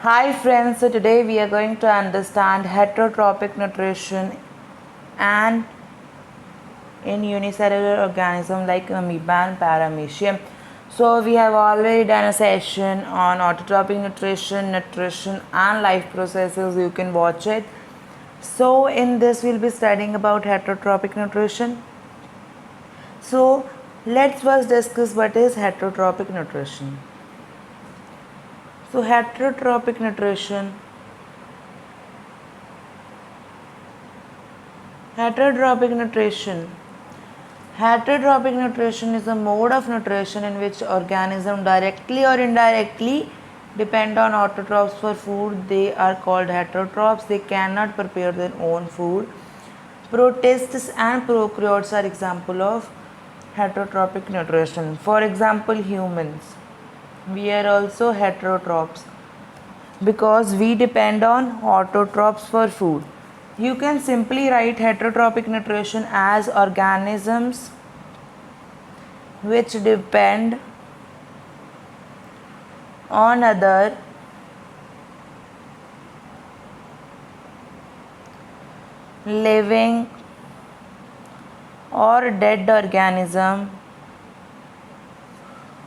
Hi friends, so today we are going to understand heterotrophic nutrition and in unicellular organism like amoeba and paramecium. So we have already done a session on autotropic nutrition and life processes. You can watch it. So in this we'll be studying about heterotrophic nutrition. So let's first discuss what is heterotrophic nutrition. So heterotrophic nutrition Heterotrophic nutrition is a mode of nutrition in which organisms directly or indirectly depend on autotrophs for food. They are called heterotrophs. They cannot prepare their own food. Protists and prokaryotes are example of heterotrophic nutrition. For example, humans. We are also heterotrophs because we depend on autotrophs for food. You can simply write heterotrophic nutrition as organisms which depend on other living or dead organism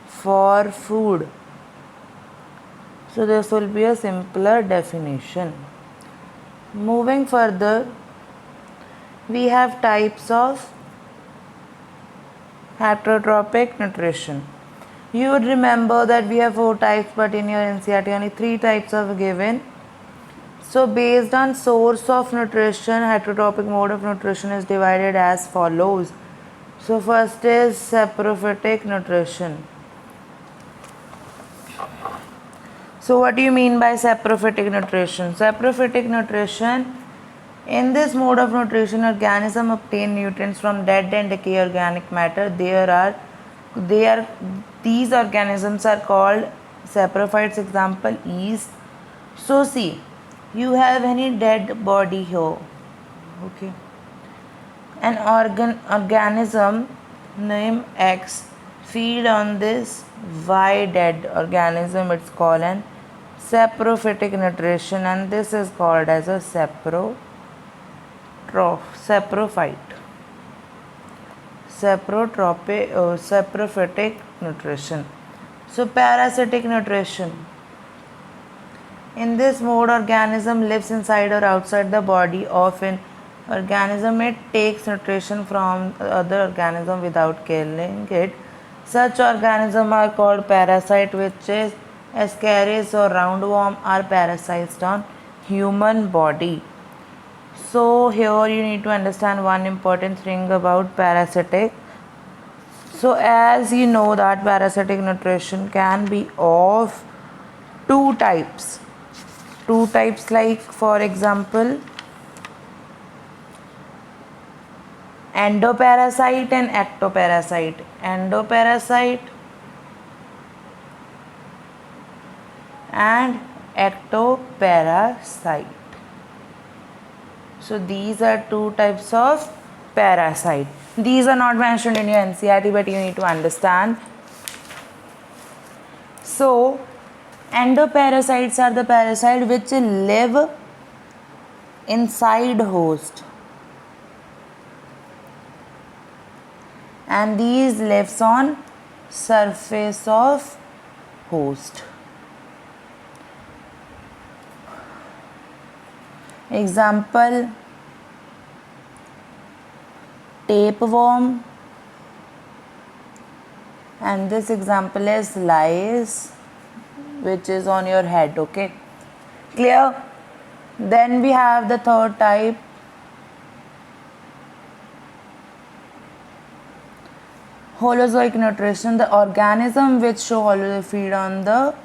for food. So this will be a simpler definition. Moving further, we have types of heterotrophic nutrition. You would remember that we have 4 types, but in your NCERT only 3 types are given. So based on source of nutrition, heterotrophic mode of nutrition is divided as follows. So first is saprophytic nutrition. So what do you mean by saprophytic nutrition? Saprophytic nutrition, in this mode of nutrition, organisms obtain nutrients from dead and decay organic matter. These organisms are called saprophytes. Example, yeast. So see, you have any dead body here. Okay. An organism named X feed on this Y dead organism. It's called an saprophytic nutrition, and this is called as a saprophytic nutrition. So parasitic nutrition, in this mode organism lives inside or outside the body of an organism. It takes nutrition from other organism without killing it. Such organisms are called parasite, which is ascaris or roundworm are parasites on human body. So here you need to understand one important thing about parasitic. So as you know that parasitic nutrition can be of 2 types. 2 types, like for example endoparasite and ectoparasite. Endoparasite and ectoparasite. So these are 2 types of parasite. These are not mentioned in your NCERT, but you need to understand. So endoparasites are the parasite which live inside host, and these lives on surface of host. Example, tapeworm, and this example is lice, which is on your head. Okay, clear? Then we have the third type, Holozoic nutrition, the organism which feed on the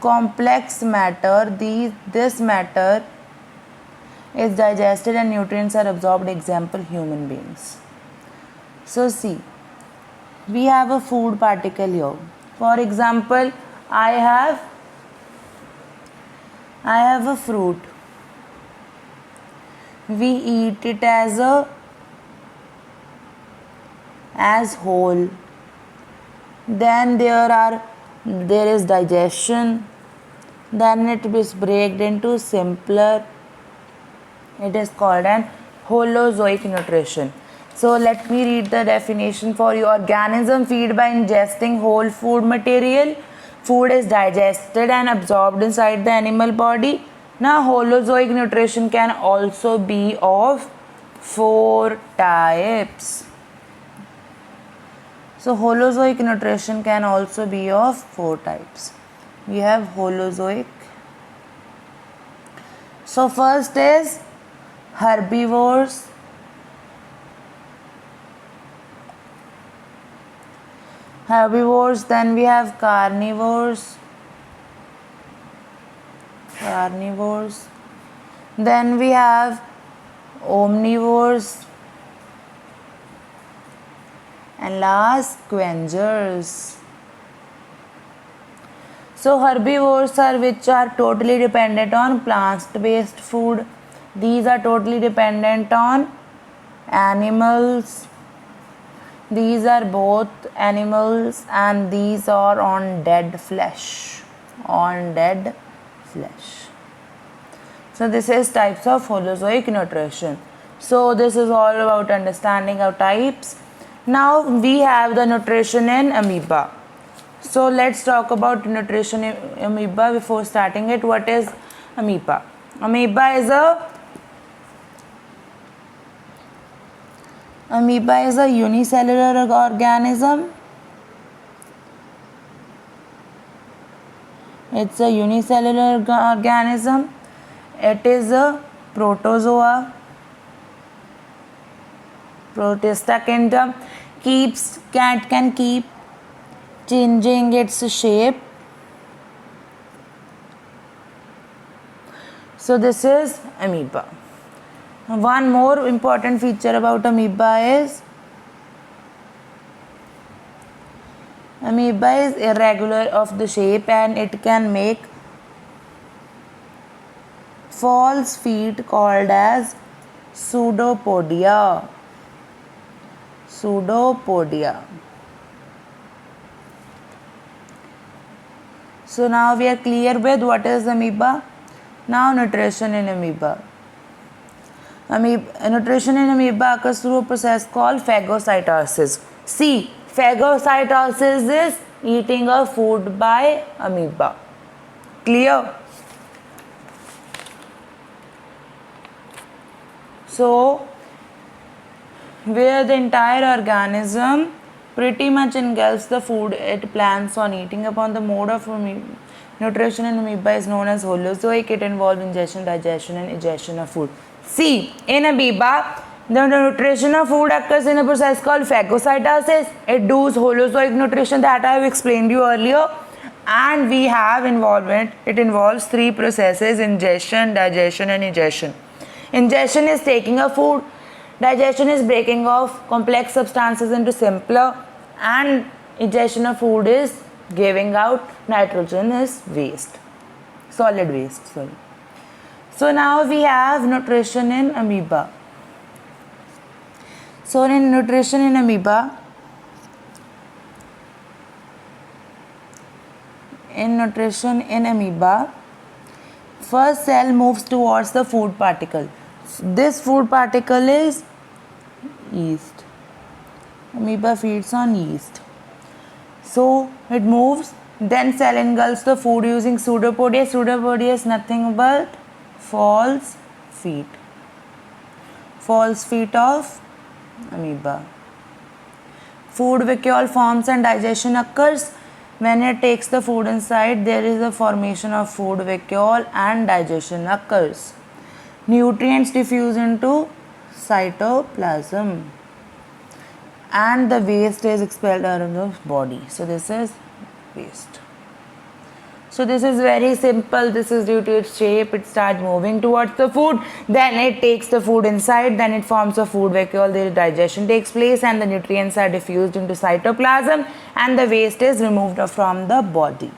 complex matter. This matter is digested and nutrients are absorbed. Example, human beings. So see, we have a food particle here. For example, I have a fruit. We eat it as whole. Then there is digestion. then it is breaked into simpler. It is called an Holozoic nutrition. So let me read the definition for you. Organism feed by ingesting whole food material. Food is digested and absorbed inside the animal body. Now Holozoic nutrition can also be of 4 types. So Holozoic nutrition can also be of 4 types. We have Holozoic. So first is herbivores. Then we have carnivores. Then we have omnivores, and last scavengers. So herbivores are which are totally dependent on plant-based food. These are totally dependent on animals. These are both animals, and these are on dead flesh. So this is types of Holozoic nutrition. So this is all about understanding of types. Now we have the nutrition in amoeba. So let's talk about nutrition in amoeba before starting it. What is amoeba? Amoeba is a unicellular organism. It's a unicellular organism. It is a protozoa. Protista kingdom can keep changing its shape. So this is amoeba. One more important feature about amoeba is irregular of the shape, and it can make false feet called as pseudopodia. So now we are clear with what is amoeba. Now nutrition in amoeba. Nutrition in amoeba occurs through a process called phagocytosis. See, phagocytosis is eating of food by amoeba. Clear? So, where the entire organism pretty much engulfs the food it plans on eating. Upon the mode of nutrition in amoeba is known as Holozoic. It involves ingestion, digestion, and egestion of food. See, in amoeba, the nutrition of food occurs in a process called phagocytosis. It does Holozoic nutrition that I have explained you earlier. And we have involvement. It involves 3 processes: ingestion, digestion, and egestion. Ingestion is taking of food. Digestion is breaking off complex substances into simpler, and egestion of food is giving out nitrogenous waste, solid waste. So now we have nutrition in amoeba. So in nutrition in amoeba, first cell moves towards the food particle. This food particle is yeast. Amoeba feeds on yeast. So it moves, then cell engulfs the food using pseudopodia. Pseudopodia is nothing but false feet of amoeba. Food vacuole forms and digestion occurs. When it takes the food inside, there is a formation of food vacuole and digestion occurs. Nutrients diffuse into cytoplasm, and the waste is expelled out of the body. So this is waste. So this is very simple. This is due to its shape. It starts moving towards the food, then it takes the food inside, then it forms a food vacuole, the digestion takes place, and the nutrients are diffused into cytoplasm, and the waste is removed from the body.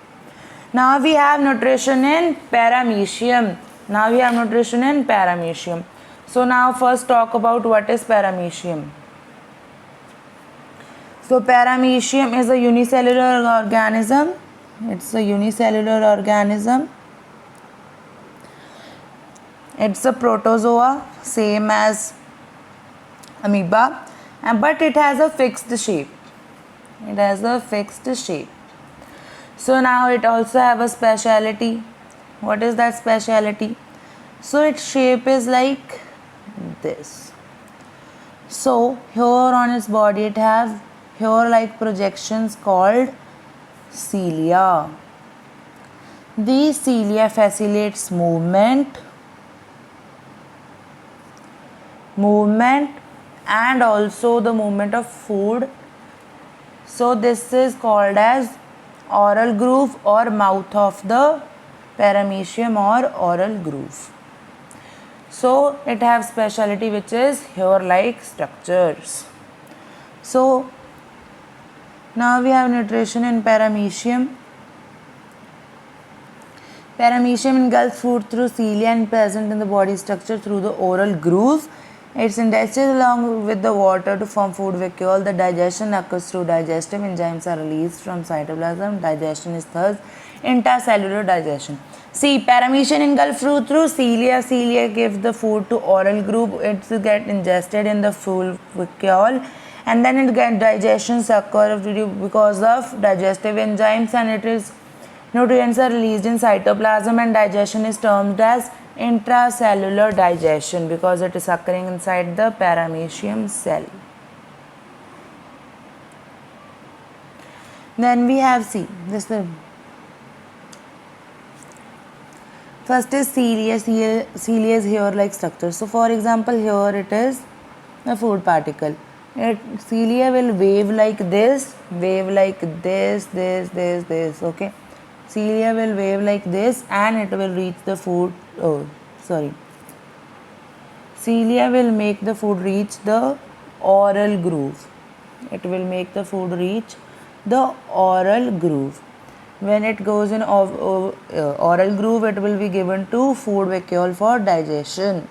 Now we have nutrition in paramecium. So now first talk about what is paramecium. So paramecium is a unicellular organism. It's a unicellular organism. It's a protozoa, same as amoeba, but it has a fixed shape. It has a fixed shape. So now it also have a speciality. What is that speciality? So its shape is like this. So here on its body it have hair-like projections called cilia. These cilia facilitates movement and also the movement of food. So this is called as oral groove or mouth of the paramecium or oral groove. So it have speciality which is hair-like structures. So now we have nutrition in paramecium. Paramecium engulfs food through cilia and present in the body structure through the oral groove. It's ingested along with the water to form food vacuole. The digestion occurs through digestive enzymes are released from cytoplasm. Digestion is thus intracellular digestion. See, paramecium engulfs food through cilia. Cilia gives the food to oral groove. It get ingested in the food vacuole, and then it get digestion occur because of digestive enzymes, and it is nutrients are released in cytoplasm, and digestion is termed as intracellular digestion because it is occurring inside the paramecium cell. Then we have first is cilia. Cilia is hair-like structure. So for example, here it is a food particle. Cilia will wave like this, this. Okay. Cilia will wave like this and it will reach the food. Cilia will make the food reach the oral groove. It will make the food reach the oral groove. When it goes in oral groove, it will be given to food vacuole for digestion.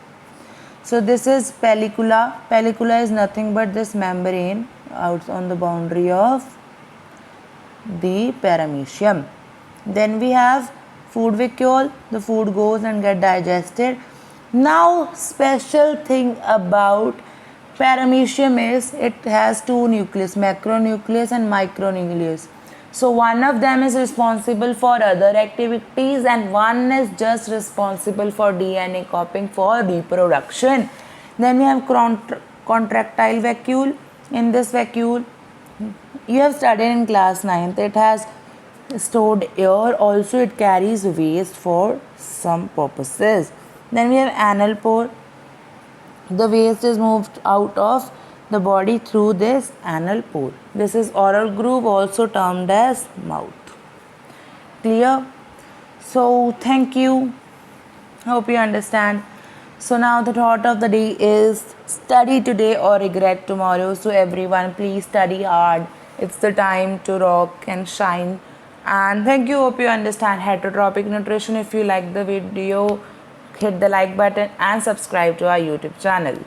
So this is pellicula. Pellicula is nothing but this membrane out on the boundary of the paramecium. Then we have food vacuole. The food goes and get digested. Now special thing about paramecium is it has two nucleus, macronucleus and micronucleus. So one of them is responsible for other activities and one is just responsible for DNA copying for reproduction. Then we have contractile vacuole. In this vacuole, you have studied in class 9th, it has stored air, also it carries waste for some purposes. Then we have anal pore. The waste is moved out of the body through this anal pore. This is oral groove, also termed as mouth. Clear? So thank you. Hope you understand. So now the thought of the day is study today or regret tomorrow. So everyone, please study hard. It's the time to rock and shine. And thank you. Hope you understand heterotrophic nutrition. If you like the video, hit the like button and subscribe to our YouTube channel.